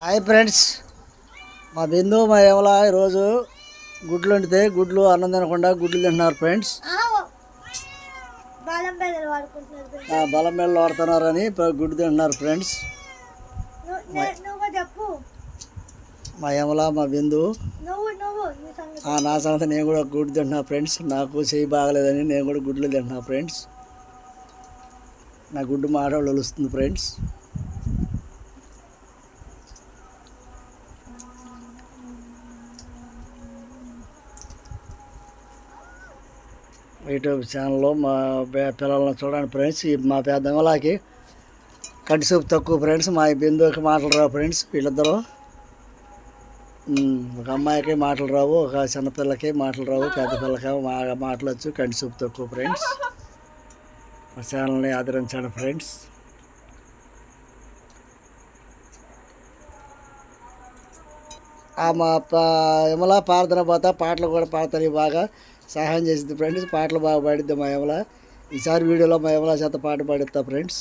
Hi friends, మా బిందు మా ఏమలా ఈరోజు గుడ్లు వండితే గుడ్లు అన్నం తినకుండా గుడ్లు తింటున్నారు ఫ్రెండ్స్. బలం బిళ్ళలు వాడుతున్నారని గుడ్డు తింటున్నారు ఫ్రెండ్స్. మా ఏమలా మా బిందు నా సంగతి నేను కూడా గుడ్డు తింటున్నా ఫ్రెండ్స్. నాకు చెయ్యి బాగలేదని నేను కూడా గుడ్లు తింటున్నా ఫ్రెండ్స్. నా గుడ్డు మాటలు వలుస్తుంది ఫ్రెండ్స్. యూట్యూబ్ ఛానల్లో మా పిల్లలను చూడండి ఫ్రెండ్స్. మా పెద్ద అమ్మలాకి కంటి చూపు తక్కువ ఫ్రెండ్స్. మా బిందుకి మాటలు రావు ఫ్రెండ్స్. వీళ్ళిద్దరూ ఒక అమ్మాయికి మాటలు రావు, ఒక చిన్నపిల్లకి మాటలు రావు, పెద్ద పిల్లకి మాటలు వచ్చు. కంటి చూపు తక్కువ ఫ్రెండ్స్. మా ఛానల్ని ఆదరించండి ఫ్రెండ్స్. మా యమలా ప్రార్థన పోతా పాటలు కూడా పాడతాను, బాగా సహాయం చేసింది ఫ్రెండ్స్. పాటలు బాగా పాడిద్ది మా యమల. ఈసారి వీడియోలో మా యమలా చేత పాట పాడిస్తా ఫ్రెండ్స్.